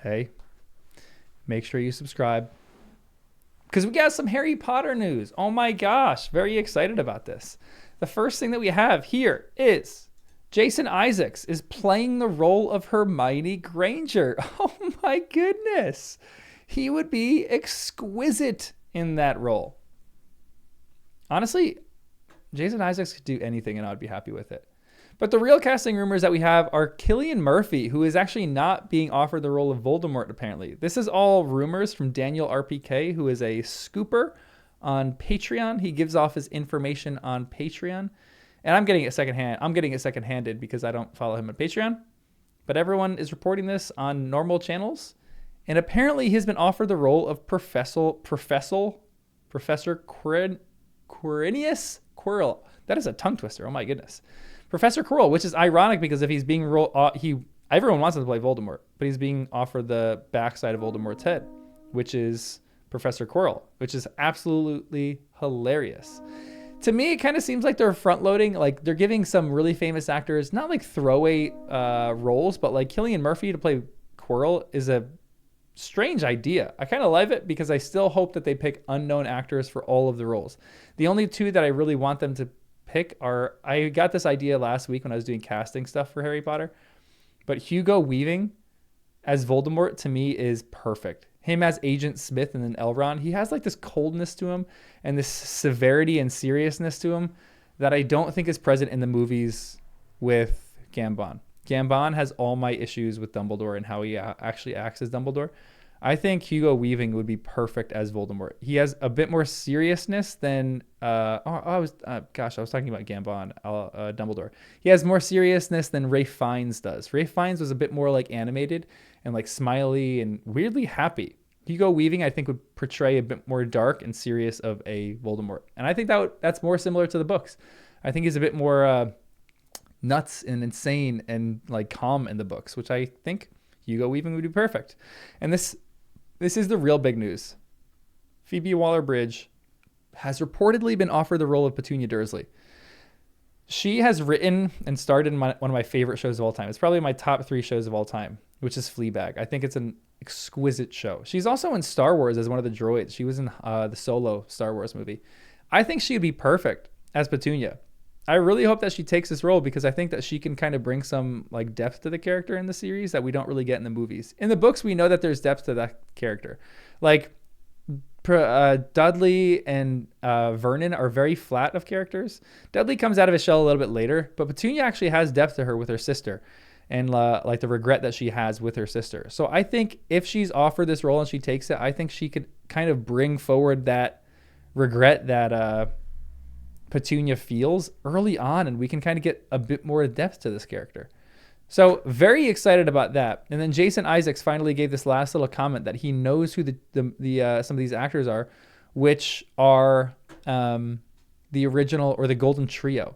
Hey, make sure you subscribe because we got some Harry Potter news. Oh my gosh, very excited about this. The first thing that we have here is Jason Isaacs is playing the role of Hermione Granger. Oh my goodness. He would be exquisite in that role. Honestly, Jason Isaacs could do anything and I'd be happy with it. But the real casting rumors that we have are Cillian Murphy, who is actually not being offered the role of Voldemort, apparently. This is all rumors from Daniel RPK, who is a scooper on Patreon. He gives off his information on Patreon. And I'm getting it secondhand. I'm getting it secondhanded because I don't follow him on Patreon. But everyone is reporting this on normal channels. And apparently he's been offered the role of Professor Quirinius Quirrell. That is a tongue twister. Oh my goodness. Professor Quirrell, which is ironic because if he's being everyone wants him to play Voldemort, but he's being offered the backside of Voldemort's head, which is Professor Quirrell, which is absolutely hilarious. To me, it kind of seems like they're front loading, like they're giving some really famous actors, not like throwaway roles, but like Cillian Murphy to play Quirrell is a strange idea. I kind of love it because I still hope that they pick unknown actors for all of the roles. The only two that I really want them to pick are, I got this idea last week when I was doing casting stuff for Harry Potter, but Hugo Weaving as Voldemort to me is perfect. Him as Agent Smith and then Elrond, he has like this coldness to him and this severity and seriousness to him that I don't think is present in the movies with Gambon. Gambon has all my issues with Dumbledore and how he actually acts as Dumbledore. I think Hugo Weaving would be perfect as Voldemort. He has a bit more seriousness than I was talking about Gambon, Dumbledore. He has more seriousness than Ralph Fiennes does. Ralph Fiennes was a bit more like animated and like smiley and weirdly happy. Hugo Weaving, I think, would portray a bit more dark and serious of a Voldemort, and I think that's more similar to the books. I think he's a bit more nuts and insane and like calm in the books, which I think Hugo Weaving would be perfect. And this is the real big news. Phoebe Waller-Bridge has reportedly been offered the role of Petunia Dursley. She has written and starred in one of my favorite shows of all time. It's probably my top 3 shows of all time, which is Fleabag. I think it's an exquisite show. She's also in Star Wars as one of the droids. She was in the Solo Star Wars movie. I think she'd be perfect as Petunia. I really hope that she takes this role because I think that she can kind of bring some like depth to the character in the series that we don't really get in the movies. In the books, we know that there's depth to that character. Like Dudley and Vernon are very flat of characters. Dudley comes out of his shell a little bit later, but Petunia actually has depth to her with her sister and like the regret that she has with her sister. So I think if she's offered this role and she takes it, I think she could kind of bring forward that regret that Petunia feels early on, and we can kind of get a bit more depth to this character. So very excited about that. And then Jason Isaacs finally gave this last little comment that he knows who the some of these actors are, which are the original or the Golden Trio.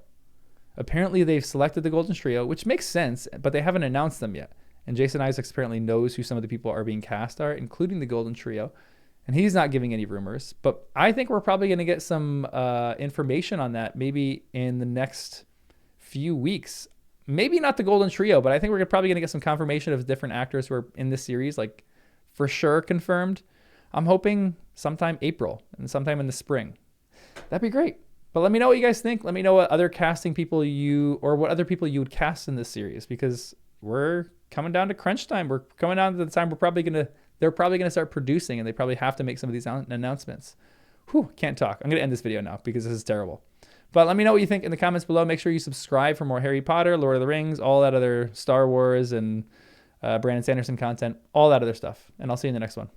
Apparently they've selected the Golden Trio, which makes sense, but they haven't announced them yet. And Jason Isaacs apparently knows who some of the people are being cast are, including the Golden Trio. And he's not giving any rumors, but I think we're probably going to get some information on that maybe in the next few weeks. Maybe not the Golden Trio, but I think we're probably going to get some confirmation of different actors who are in this series, like for sure confirmed. I'm hoping sometime April and sometime in the spring. That'd be great. But let me know what you guys think. Let me know what other casting people what other people you would cast in this series, because we're coming down to crunch time. We're coming down to the time they're probably going to start producing, and they probably have to make some of these announcements. Whew, can't talk. I'm going to end this video now because this is terrible. But let me know what you think in the comments below. Make sure you subscribe for more Harry Potter, Lord of the Rings, all that other Star Wars and Brandon Sanderson content, all that other stuff. And I'll see you in the next one.